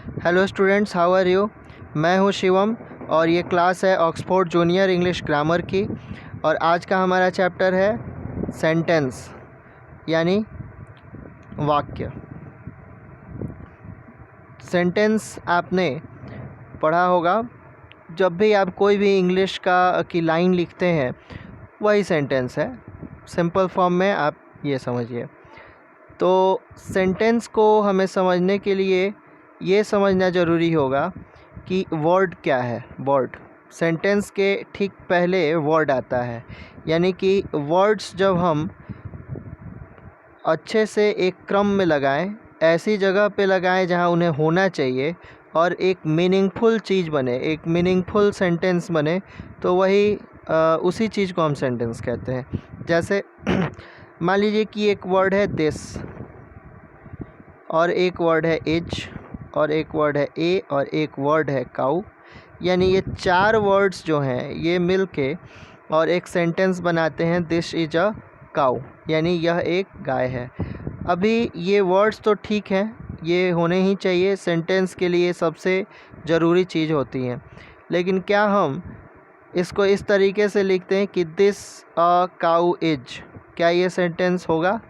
Hello students, how are you. मैं हूं शिवम और ये क्लास है ऑक्सफोर्ड जूनियर इंग्लिश ग्रामर की। और आज का हमारा चैप्टर है सेंटेंस यानी वाक्य। सेंटेंस आपने पढ़ा होगा, जब भी आप कोई भी इंग्लिश की लाइन लिखते हैं वही सेंटेंस है। सिंपल फॉर्म में आप ये समझिए। तो सेंटेंस को हमें समझने के लिए ये समझना ज़रूरी होगा कि वर्ड क्या है। वर्ड, सेंटेंस के ठीक पहले वर्ड आता है, यानी कि वर्ड्स जब हम अच्छे से एक क्रम में लगाएं, ऐसी जगह पे लगाएं जहां उन्हें होना चाहिए और एक मीनिंगफुल चीज़ बने, एक मीनिंगफुल सेंटेंस बने, तो वही उसी चीज़ को हम सेंटेंस कहते हैं। जैसे मान लीजिए कि एक वर्ड है दिस और एक वर्ड है इज और एक वर्ड है ए और एक वर्ड है काऊ, यानी ये चार वर्ड्स जो हैं ये मिलके और एक सेंटेंस बनाते हैं दिस इज अ काऊ, यानी यह एक गाय है। अभी ये वर्ड्स तो ठीक हैं, ये होने ही चाहिए, सेंटेंस के लिए सबसे ज़रूरी चीज़ होती हैं, लेकिन क्या हम इसको इस तरीके से लिखते हैं कि दिस अ काऊ इज, क्या ये सेंटेंस होगा?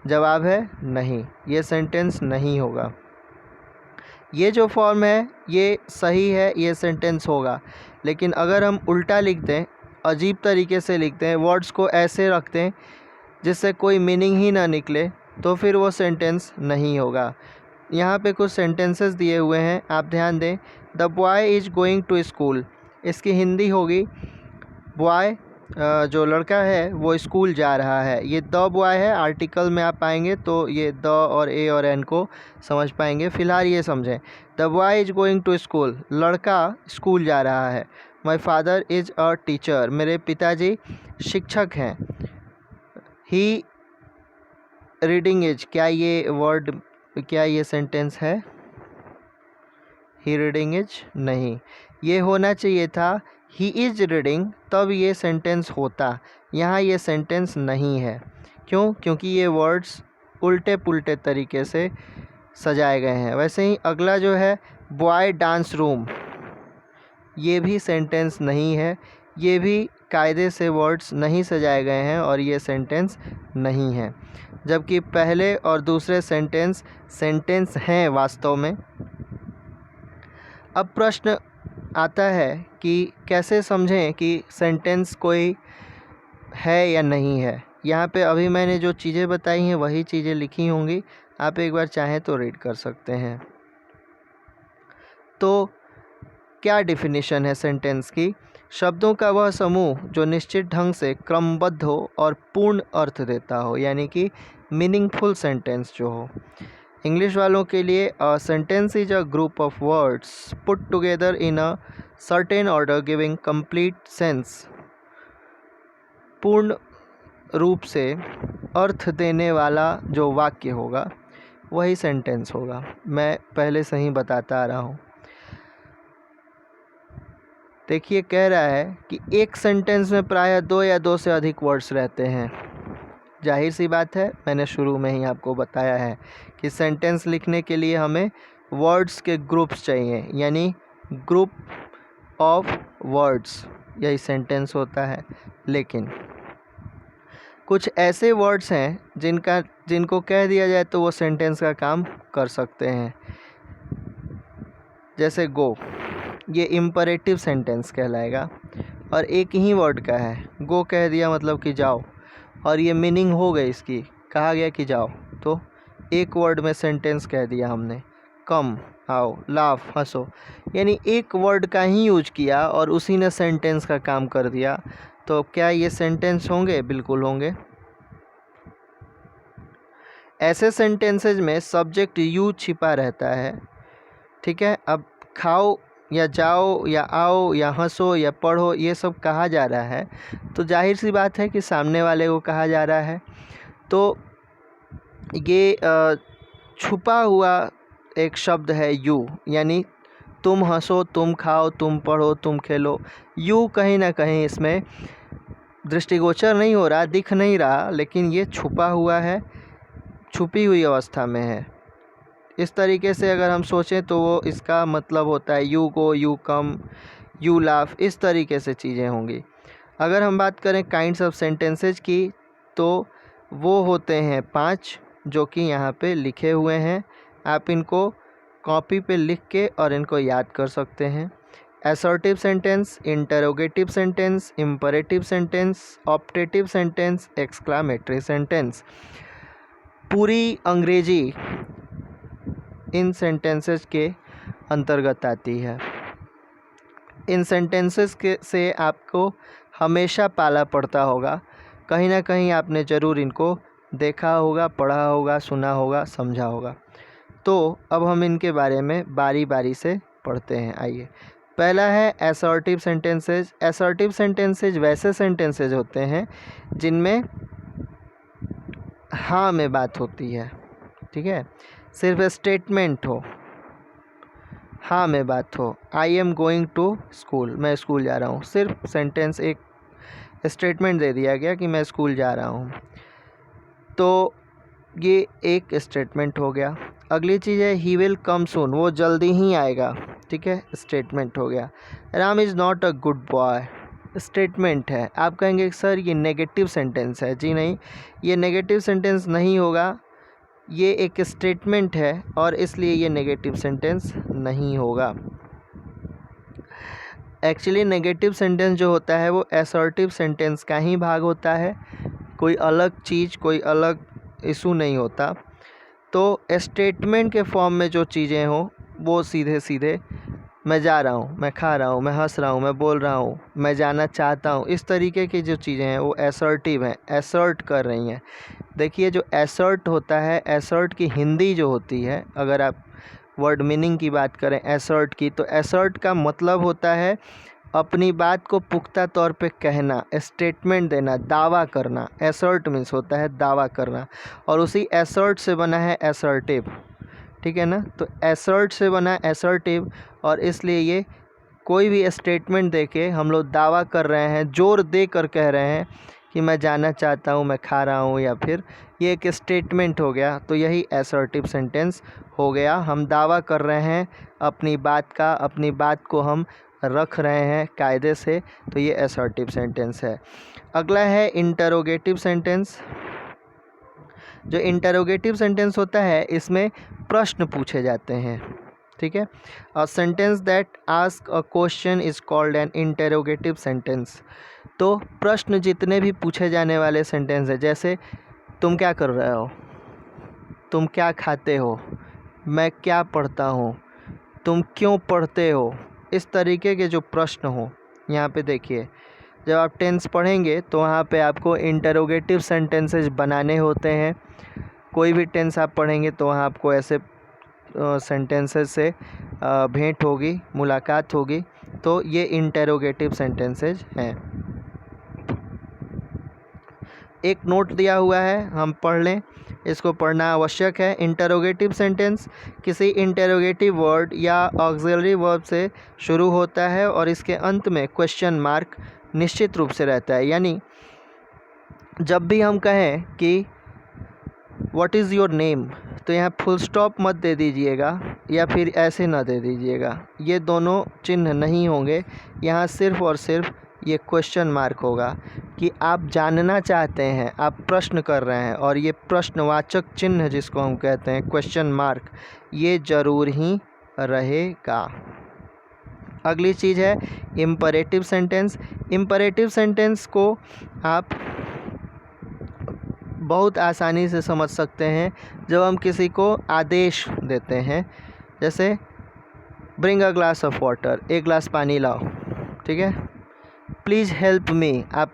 जवाब है नहीं, ये सेंटेंस नहीं होगा। ये जो फॉर्म है ये सही है, ये सेंटेंस होगा। लेकिन अगर हम उल्टा लिखते हैं, अजीब तरीके से लिखते हैं, वर्ड्स को ऐसे रखते हैं जिससे कोई मीनिंग ही ना निकले, तो फिर वो सेंटेंस नहीं होगा। यहाँ पे कुछ सेंटेंसेस दिए हुए हैं, आप ध्यान दें। The boy is going to school, इसकी हिंदी होगी बॉय जो लड़का है वो स्कूल जा रहा है। ये द बॉय है, आर्टिकल में आप पाएंगे तो ये द और ए और एन को समझ पाएंगे। फिलहाल ये समझें, the boy is going to school, लड़का स्कूल जा रहा है। My father is a teacher, मेरे पिताजी शिक्षक हैं। ही रीडिंग इज, क्या ये वर्ड, क्या ये सेंटेंस है? ही रीडिंग इज नहीं, ये होना चाहिए था ही इज रीडिंग, तब ये सेंटेंस होता। यहाँ ये सेंटेंस नहीं है। क्यों? क्योंकि ये वर्ड्स उल्टे पुल्टे तरीके से सजाए गए हैं। वैसे ही अगला जो है बॉय डांस रूम, ये भी सेंटेंस नहीं है, ये भी कायदे से वर्ड्स नहीं सजाए गए हैं और ये सेंटेंस नहीं है। जबकि पहले और दूसरे सेंटेंस सेंटेंस हैं वास्तव में। अब प्रश्न आता है कि कैसे समझें कि सेंटेंस कोई है या नहीं है। यहाँ पे अभी मैंने जो चीज़ें बताई हैं वही चीज़ें लिखी होंगी, आप एक बार चाहें तो रीड कर सकते हैं। तो क्या डिफिनीशन है सेंटेंस की? शब्दों का वह समूह जो निश्चित ढंग से क्रमबद्ध हो और पूर्ण अर्थ देता हो, यानी कि मीनिंगफुल सेंटेंस जो हो। इंग्लिश वालों के लिए a sentence is a group of words put together in a certain order giving complete sense. पूर्ण रूप से अर्थ देने वाला जो वाक्य होगा वही सेंटेंस होगा। मैं पहले से ही बताता आ रहा हूँ। देखिए, कह रहा है कि एक सेंटेंस में प्रायः दो या दो से अधिक वर्ड्स रहते हैं। जाहिर सी बात है, मैंने शुरू में ही आपको बताया है कि सेंटेंस लिखने के लिए हमें वर्ड्स के ग्रुप्स चाहिए, यानी ग्रुप ऑफ वर्ड्स, यही सेंटेंस होता है। लेकिन कुछ ऐसे वर्ड्स हैं जिनको कह दिया जाए तो वो सेंटेंस का काम कर सकते हैं। जैसे गो, ये इम्परेटिव सेंटेंस कहलाएगा और एक ही वर्ड का है। गो कह दिया मतलब कि जाओ, और ये मीनिंग हो गई इसकी, कहा गया कि जाओ, तो एक वर्ड में सेंटेंस कह दिया हमने। कम, आओ, लाफ, हंसो, यानी एक वर्ड का ही यूज किया और उसी ने सेंटेंस का काम कर दिया। तो क्या ये सेंटेंस होंगे? बिल्कुल होंगे। ऐसे सेंटेंसेज में सब्जेक्ट यू छिपा रहता है, ठीक है। अब खाओ या जाओ या आओ या हंसो या पढ़ो, ये सब कहा जा रहा है, तो जाहिर सी बात है कि सामने वाले को कहा जा रहा है। तो ये छुपा हुआ एक शब्द है यू, यानी तुम हंसो, तुम खाओ, तुम पढ़ो, तुम खेलो। यू कहीं ना कहीं इसमें दृष्टिगोचर नहीं हो रहा, दिख नहीं रहा, लेकिन ये छुपा हुआ है, छुपी हुई अवस्था में है। इस तरीके से अगर हम सोचें तो वो इसका मतलब होता है you go, you come, you laugh, इस तरीके से चीज़ें होंगी। अगर हम बात करें काइंड्स ऑफ सेंटेंसेज की तो वो होते हैं 5 जो कि यहाँ पे लिखे हुए हैं। आप इनको कॉपी पे लिख के और इनको याद कर सकते हैं। Assertive sentence, interrogative sentence, imperative sentence, optative sentence, exclamatory sentence. पूरी अंग्रेजी इन सेंटेंसेस के अंतर्गत आती है। इन सेंटेंसेस के से आपको हमेशा पाला पड़ता होगा, कहीं ना कहीं आपने ज़रूर इनको देखा होगा, पढ़ा होगा, सुना होगा, समझा होगा। तो अब हम इनके बारे में बारी बारी से पढ़ते हैं। आइए, पहला है असर्टिव सेंटेंसेज। असर्टिव सेंटेंसेज वैसे सेंटेंसेज होते हैं जिनमें हाँ में बात होती है, ठीक है, सिर्फ स्टेटमेंट हो, हाँ में बात हो। I am going to school, मैं स्कूल जा रहा हूँ, सिर्फ सेंटेंस, एक स्टेटमेंट दे दिया गया कि मैं स्कूल जा रहा हूँ, तो ये एक स्टेटमेंट हो गया। अगली चीज़ है ही विल कम सून, वो जल्दी ही आएगा, ठीक है, स्टेटमेंट हो गया। Ram is not a good boy, statement है। आप कहेंगे सर ये नेगेटिव सेंटेंस है। जी नहीं, ये नेगेटिव सेंटेंस नहीं होगा, ये एक स्टेटमेंट है और इसलिए ये नेगेटिव सेंटेंस नहीं होगा। एक्चुअली नेगेटिव सेंटेंस जो होता है वो असर्टिव सेंटेंस का ही भाग होता है, कोई अलग चीज़, कोई अलग इशू नहीं होता। तो स्टेटमेंट के फॉर्म में जो चीज़ें हों वो सीधे सीधे मैं जा रहा हूँ, मैं खा रहा हूँ, मैं हंस रहा हूँ, मैं बोल रहा हूँ, मैं जाना चाहता हूँ, इस तरीके की जो चीज़ें हैं वो असर्टिव हैं, असर्ट कर रही हैं। देखिए जो असर्ट होता है, असर्ट की हिंदी जो होती है, अगर आप वर्ड मीनिंग की बात करें असर्ट की, तो असर्ट का मतलब होता है अपनी बात को पुख्ता तौर पे कहना, स्टेटमेंट देना, दावा करना। असर्ट मीन्स होता है दावा करना, और उसी असर्ट से बना है असर्टिव, ठीक है ना। तो असर्ट से बना है असर्टिव, और इसलिए ये कोई भी स्टेटमेंट देके हम लोग दावा कर रहे हैं, जोर दे कर कह रहे हैं कि मैं जाना चाहता हूँ, मैं खा रहा हूँ, या फिर ये एक स्टेटमेंट हो गया, तो यही असर्टिव सेंटेंस हो गया। हम दावा कर रहे हैं अपनी बात का, अपनी बात को हम रख रहे हैं कायदे से, तो ये असर्टिव सेंटेंस है। अगला है इंटरोगेटिव सेंटेंस। जो इंटरोगेटिव सेंटेंस होता है इसमें प्रश्न पूछे जाते हैं, ठीक है। अ sentence that ask a question is called N interrogative sentence. तो प्रश्न जितने भी पूछे जाने वाले सेंटेंस है, जैसे तुम क्या कर रहे हो, तुम क्या खाते हो, मैं क्या पढ़ता हूँ, तुम क्यों पढ़ते हो, इस तरीके के जो प्रश्न हो, यहाँ पे देखिए जब आप टेंस पढ़ेंगे तो वहाँ पे आपको इंटरोगेटिव सेंटेंसेस बनाने होते हैं। कोई भी टेंस आप पढ़ेंगे तो वहाँ आपको ऐसे सेंटेंसेस से भेंट होगी, मुलाकात होगी, तो ये इंटरोगेटिव सेंटेंसेस हैं। एक नोट दिया हुआ है, हम पढ़ लें, इसको पढ़ना आवश्यक है। इंटरोगेटिव सेंटेंस किसी इंटरोगेटिव वर्ड या ऑक्सिलरी वर्ब से शुरू होता है और इसके अंत में क्वेश्चन मार्क निश्चित रूप से रहता है। यानी जब भी हम कहें कि व्हाट इज़ योर नेम, तो यहाँ फुल स्टॉप मत दे दीजिएगा या फिर ऐसे ना दे दीजिएगा, ये दोनों चिन्ह नहीं होंगे। यहाँ सिर्फ और सिर्फ ये क्वेश्चन मार्क होगा कि आप जानना चाहते हैं, आप प्रश्न कर रहे हैं, और ये प्रश्नवाचक चिन्ह जिसको हम कहते हैं क्वेश्चन मार्क, ये ज़रूर ही रहेगा। अगली चीज़ है इम्परेटिव सेंटेंस। इम्परेटिव सेंटेंस को आप बहुत आसानी से समझ सकते हैं जब हम किसी को आदेश देते हैं, जैसे bring a glass of water, एक गिलास पानी लाओ, ठीक है। प्लीज़ हेल्प मी, आप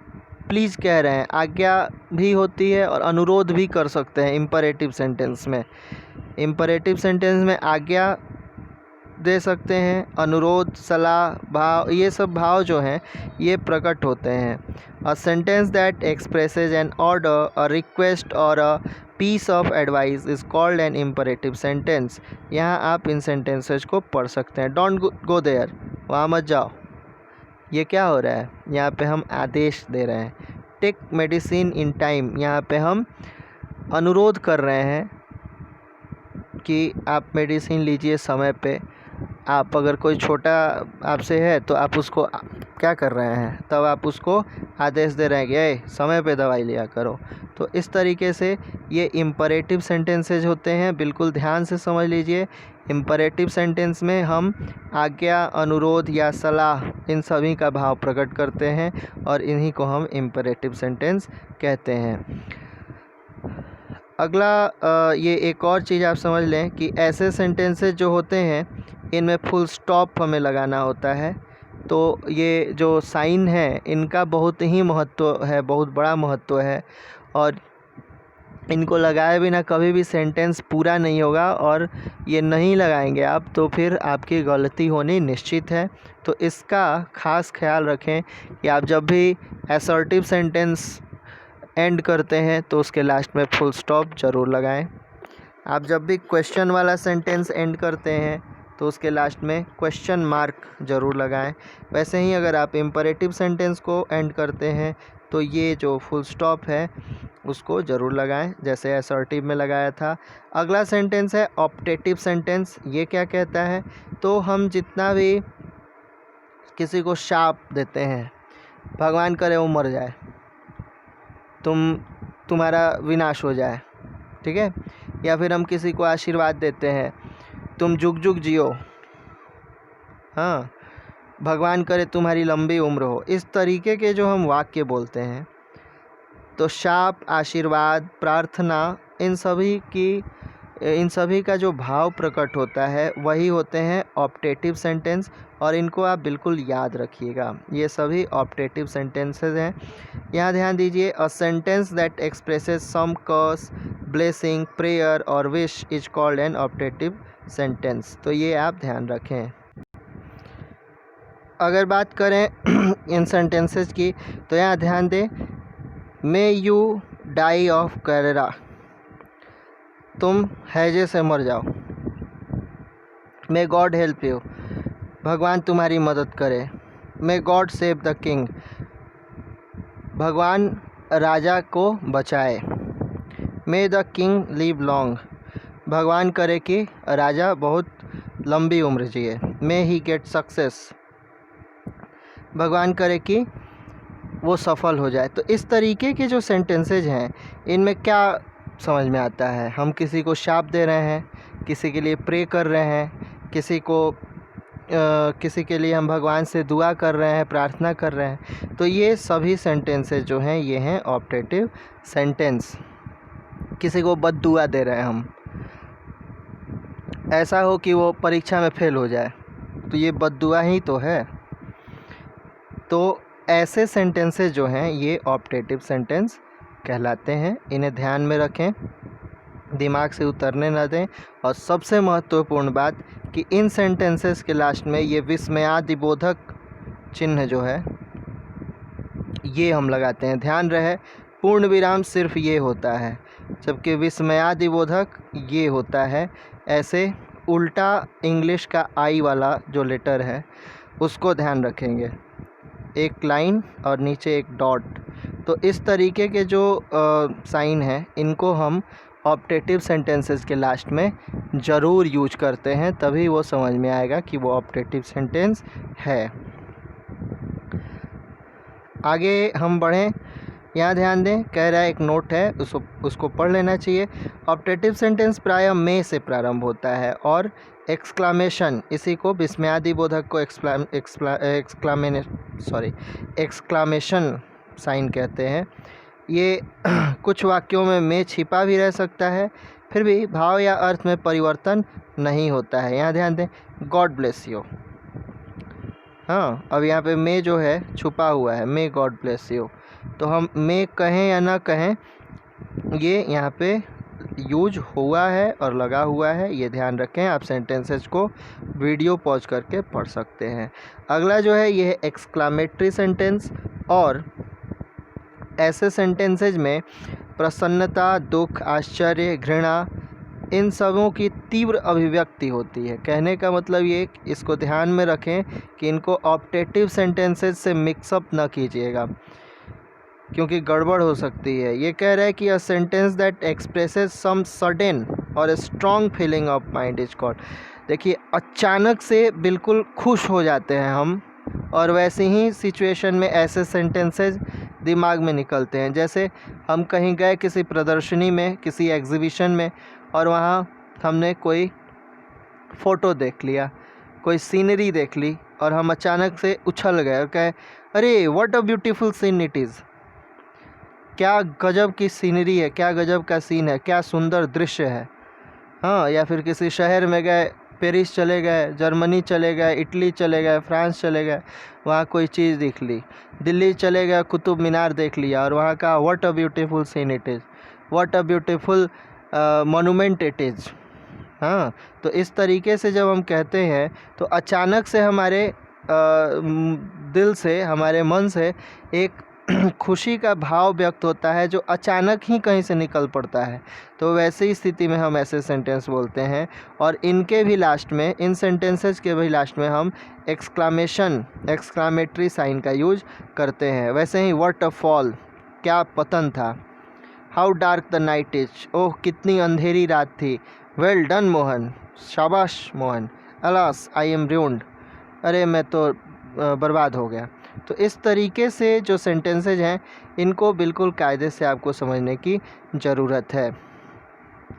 प्लीज़ कह रहे हैं, आज्ञा भी होती है और अनुरोध भी कर सकते हैं इम्परेटिव सेंटेंस में। इम्परेटिव सेंटेंस में आज्ञा दे सकते हैं, अनुरोध, सलाह, भाव, ये सब भाव जो हैं ये प्रकट होते हैं। A sentence that expresses an order, a request और a piece of advice is called an imperative sentence. यहाँ आप इन सेंटेंसेज को पढ़ सकते हैं। डोंट गो देयर, वहाँ मत जाओ, ये क्या हो रहा है, यहाँ पे हम आदेश दे रहे हैं। टेक मेडिसिन इन टाइम, यहाँ पे हम अनुरोध कर रहे हैं कि आप मेडिसिन लीजिए समय पे। आप अगर कोई छोटा आपसे है तो आप उसको क्या कर रहे हैं, तब आप उसको आदेश दे रहे हैं कि ए समय पे दवाई लिया करो। तो इस तरीके से ये इम्परेटिव सेंटेंसेज होते हैं, बिल्कुल ध्यान से समझ लीजिए। इम्परेटिव सेंटेंस में हम आज्ञा, अनुरोध या सलाह इन सभी का भाव प्रकट करते हैं और इन्हीं को हम इम्परेटिव सेंटेंस कहते हैं। अगला ये एक और चीज़ आप समझ लें कि ऐसे सेंटेंसेस जो होते हैं इनमें फुल स्टॉप हमें लगाना होता है। तो ये जो साइन है इनका बहुत ही महत्व है, बहुत बड़ा महत्व है, और इनको लगाए बिना कभी भी सेंटेंस पूरा नहीं होगा, और ये नहीं लगाएंगे आप तो फिर आपकी गलती होनी निश्चित है। तो इसका खास ख्याल रखें कि आप जब भी असर्टिव सेंटेंस एंड करते हैं तो उसके लास्ट में फुल स्टॉप ज़रूर लगाएं। आप जब भी क्वेश्चन वाला सेंटेंस एंड करते हैं तो उसके लास्ट में क्वेश्चन मार्क ज़रूर लगाएं। वैसे ही अगर आप इम्परेटिव सेंटेंस को एंड करते हैं तो ये जो फुल स्टॉप है उसको ज़रूर लगाएं, जैसे असर्टिव में लगाया था। अगला सेंटेंस है ऑप्टेटिव सेंटेंस। ये क्या कहता है, तो हम जितना भी किसी को शाप देते हैं, भगवान करे वो मर जाए, तुम्हारा विनाश हो जाए, ठीक है, या फिर हम किसी को आशीर्वाद देते हैं, तुम जुग जुग जियो, हाँ, भगवान करे तुम्हारी लंबी उम्र हो, इस तरीके के जो हम वाक्य बोलते हैं, तो शाप, आशीर्वाद, प्रार्थना, इन सभी का जो भाव प्रकट होता है वही होते हैं ऑप्टेटिव सेंटेंस, और इनको आप बिल्कुल याद रखिएगा। ये सभी ऑप्टेटिव सेंटेंसेस हैं। यहाँ ध्यान दीजिए, a sentence that expresses some curse, blessing, prayer और wish is called an optative sentence. तो ये आप ध्यान रखें। अगर बात करें इन सेंटेंसेस की तो यहाँ ध्यान दें, may you die of cholera, तुम हैजे से मर जाओ। मे गॉड हेल्प यू, भगवान तुम्हारी मदद करे। May God save the king, भगवान राजा को बचाए। मे द किंग लिव लॉन्ग, भगवान करे कि राजा बहुत लंबी उम्र जिए। मे ही गेट सक्सेस, भगवान करे कि वो सफल हो जाए। तो इस तरीके के जो सेंटेंसेज हैं इनमें क्या समझ में आता है, हम किसी को शाप दे रहे हैं, किसी के लिए प्रे कर रहे हैं, किसी के लिए हम भगवान से दुआ कर रहे हैं, प्रार्थना कर रहे हैं। तो ये सभी सेंटेंसेज जो हैं ये हैं ऑप्टेटिव सेंटेंस। किसी को बद्दुआ दे रहे हैं हम, ऐसा हो कि वो परीक्षा में फेल हो जाए, तो ये बद्दुआ ही तो है। तो ऐसे सेंटेंसेज जो हैं ये ऑप्टेटिव सेंटेंस कहलाते हैं। इन्हें ध्यान में रखें, दिमाग से उतरने न दें। और सबसे महत्वपूर्ण बात कि इन सेंटेंसेस के लास्ट में ये विस्मयादिबोधक चिन्ह जो है ये हम लगाते हैं। ध्यान रहे, पूर्ण विराम सिर्फ ये होता है, जबकि विस्मयादिबोधक ये होता है। ऐसे उल्टा इंग्लिश का आई वाला जो लेटर है उसको ध्यान रखेंगे, एक लाइन और नीचे एक डॉट। तो इस तरीके के जो साइन हैं इनको हम ऑप्टेटिव सेंटेंसेस के लास्ट में ज़रूर यूज करते हैं, तभी वो समझ में आएगा कि वो ऑप्टेटिव सेंटेंस है। आगे हम बढ़ें, यहाँ ध्यान दें, कह रहा है एक नोट है उसको पढ़ लेना चाहिए। ऑप्टेटिव सेंटेंस प्रायः में से प्रारंभ होता है और एक्सक्लामेशन, इसी को विस्मयादिबोधक को एक्सक्लामेशन साइन कहते हैं। ये कुछ वाक्यों में छिपा भी रह सकता है, फिर भी भाव या अर्थ में परिवर्तन नहीं होता है। यहाँ ध्यान दें, गॉड ब्लेस यू, हाँ, अब यहाँ पे मे जो है छुपा हुआ है, मे गॉड ब्लेस यू। तो हम मे कहें या ना कहें, ये यहाँ पे यूज हुआ है और लगा हुआ है, ये ध्यान रखें। आप सेंटेंसेस को वीडियो पॉज करके पढ़ सकते हैं। अगला जो है ये है एक्सक्लामेटरी सेंटेंस, और ऐसे सेंटेंसेज में प्रसन्नता, दुख, आश्चर्य, घृणा, इन सबों की तीव्र अभिव्यक्ति होती है। कहने का मतलब ये, इसको ध्यान में रखें कि इनको ऑप्टेटिव सेंटेंसेज से मिक्सअप न कीजिएगा, क्योंकि गड़बड़ हो सकती है। ये कह रहा है कि a sentence that expresses some sudden और a strong feeling of mind is called. देखिए अचानक से बिल्कुल खुश हो जाते हैं हम, और वैसे ही सिचुएशन में ऐसे सेंटेंसेज दिमाग में निकलते हैं। जैसे हम कहीं गए किसी प्रदर्शनी में, किसी एग्जीबिशन में, और वहाँ हमने कोई फ़ोटो देख लिया, कोई सीनरी देख ली, और हम अचानक से उछल गए और कहे अरे what a beautiful seen it is, क्या गजब की सीनरी है, क्या गजब का सीन है, क्या सुंदर दृश्य है। हाँ, या फिर किसी शहर में गए, पेरिस चले गए, जर्मनी चले गए, इटली चले गए, फ्रांस चले गए, वहाँ कोई चीज़ दिख ली। दिल्ली चले गए, कुतुब मीनार देख लिया और वहाँ का what a beautiful seen it is, what a beautiful monument it is. हाँ, तो इस तरीके से जब हम कहते हैं तो अचानक से हमारे दिल से, हमारे मन से एक खुशी का भाव व्यक्त होता है जो अचानक ही कहीं से निकल पड़ता है। तो वैसे ही स्थिति में हम ऐसे सेंटेंस बोलते हैं, और इनके भी लास्ट में, इन सेंटेंसेस के भी लास्ट में हम एक्सक्लामेटरी साइन का यूज करते हैं। वैसे ही व्हाट अ फॉल, क्या पतन था। How dark the night is, oh कितनी अंधेरी रात थी। वेल डन मोहन, शाबाश Mohan. Alas I am ruined, अरे मैं तो बर्बाद हो गया। तो इस तरीके से जो सेंटेंसेज हैं इनको बिल्कुल कायदे से आपको समझने की ज़रूरत है।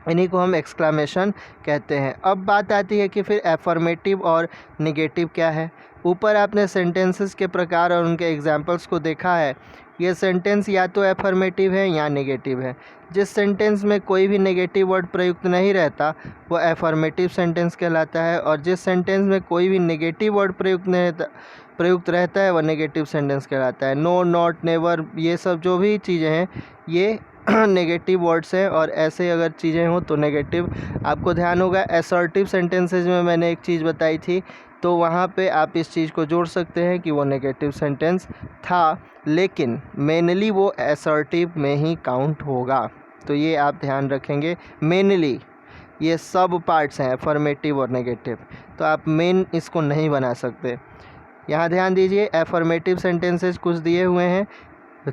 इन्हीं को हम एक्सक्लामेशन कहते हैं। अब बात आती है कि फिर एफर्मेटिव और निगेटिव क्या है। ऊपर आपने सेंटेंसेस के प्रकार और उनके एग्जाम्पल्स को देखा है। ये सेंटेंस या तो एफर्मेटिव है या नेगेटिव है। जिस सेंटेंस में कोई भी नेगेटिव वर्ड प्रयुक्त नहीं रहता वो एफर्मेटिव सेंटेंस कहलाता है, और जिस सेंटेंस में कोई भी नेगेटिव वर्ड प्रयुक्त रहता है वह नेगेटिव सेंटेंस कहलाता है। नो, नॉट, नेवर, ये सब जो भी चीज़ें हैं ये नेगेटिव वर्ड्स हैं, और ऐसे अगर चीज़ें हों तो नेगेटिव। आपको ध्यान होगा असर्टिव सेंटेंसेज में मैंने एक चीज़ बताई थी, तो वहाँ पे आप इस चीज़ को जोड़ सकते हैं कि वो नेगेटिव सेंटेंस था, लेकिन मेनली वो असर्टिव में ही काउंट होगा। तो ये आप ध्यान रखेंगे। मेनली ये सब पार्ट्स हैं अफर्मेटिव और नेगेटिव, तो आप मेन इसको नहीं बना सकते। यहाँ ध्यान दीजिए, एफर्मेटिव सेंटेंसेस कुछ दिए हुए हैं,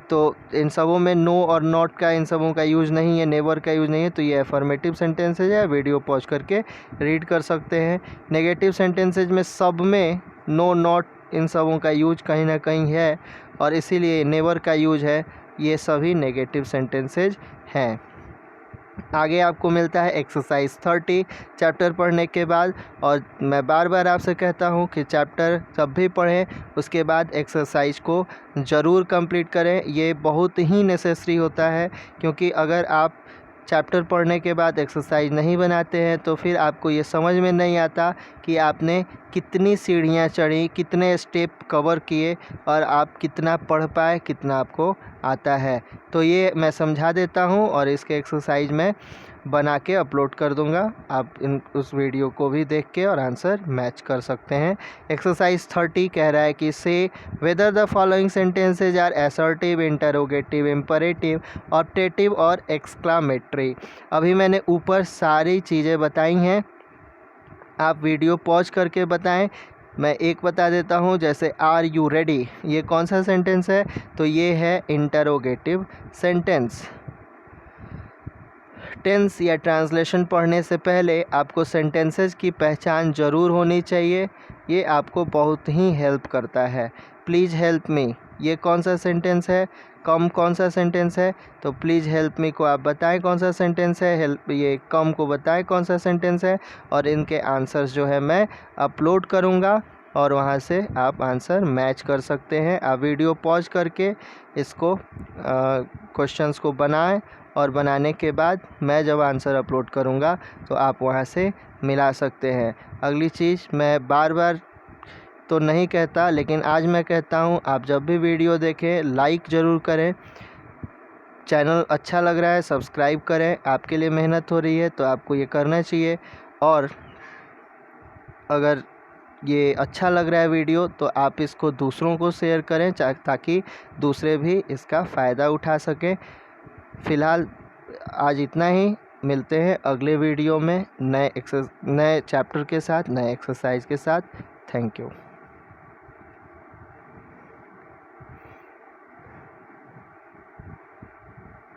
तो इन सबों में नो और नॉट का, इन सबों का यूज़ नहीं है, नेवर का यूज़ नहीं है, तो ये एफर्मेटिव सेंटेंसेज है। वीडियो पॉज करके रीड कर सकते हैं। नेगेटिव सेंटेंसेज में सब में नो, नॉट, इन सबों का यूज कहीं ना कहीं है, और इसीलिए नेवर का यूज है। ये सभी नेगेटिव सेंटेंसेज हैं। आगे आपको मिलता है एक्सरसाइज 30 चैप्टर पढ़ने के बाद, और मैं बार बार आपसे कहता हूँ कि चैप्टर जब भी पढ़ें उसके बाद एक्सरसाइज को ज़रूर कंप्लीट करें। ये बहुत ही नेसेसरी होता है, क्योंकि अगर आप चैप्टर पढ़ने के बाद एक्सरसाइज नहीं बनाते हैं तो फिर आपको ये समझ में नहीं आता कि आपने कितनी सीढ़ियाँ चढ़ी, कितने स्टेप कवर किए, और आप कितना पढ़ पाए, कितना आपको आता है। तो ये मैं समझा देता हूँ, और इसके एक्सरसाइज में बना के अपलोड कर दूंगा। आप उस वीडियो को भी देख के और आंसर मैच कर सकते हैं। एक्सरसाइज 30 कह रहा है कि say whether the following sentences are assertive, interrogative, imperative, optative और एक्सक्लामेटरी। अभी मैंने ऊपर सारी चीज़ें बताई हैं, आप वीडियो पॉज करके बताएं। मैं एक बता देता हूँ, जैसे आर यू रेडी, ये कौन सा सेंटेंस है, तो ये है इंटरोगेटिव सेंटेंस। टेंस या ट्रांसलेशन पढ़ने से पहले आपको सेंटेंसेस की पहचान ज़रूर होनी चाहिए, ये आपको बहुत ही हेल्प करता है। प्लीज़ हेल्प मी, ये कौन सा सेंटेंस है, कम कौन सा सेंटेंस है, तो प्लीज़ हेल्प मी को आप बताएं कौन सा सेंटेंस है, हेल्प ये कम को बताएं कौन सा सेंटेंस है, और इनके आंसर्स जो है मैं अपलोड करूँगा, और वहाँ से आप आंसर मैच कर सकते हैं। आप वीडियो पॉज करके इसको क्वेश्चंस को बनाएं, और बनाने के बाद मैं जब आंसर अपलोड करूँगा तो आप वहाँ से मिला सकते हैं। अगली चीज़ मैं बार बार तो नहीं कहता, लेकिन आज मैं कहता हूँ, आप जब भी वीडियो देखें लाइक ज़रूर करें। चैनल अच्छा लग रहा है सब्सक्राइब करें, आपके लिए मेहनत हो रही है तो आपको ये करना चाहिए। और अगर ये अच्छा लग रहा है वीडियो तो आप इसको दूसरों को शेयर करें, ताकि दूसरे भी इसका फ़ायदा उठा सकें। फ़िलहाल आज इतना ही, मिलते हैं अगले वीडियो में नए चैप्टर के साथ, नए एक्सरसाइज के साथ। Thank you.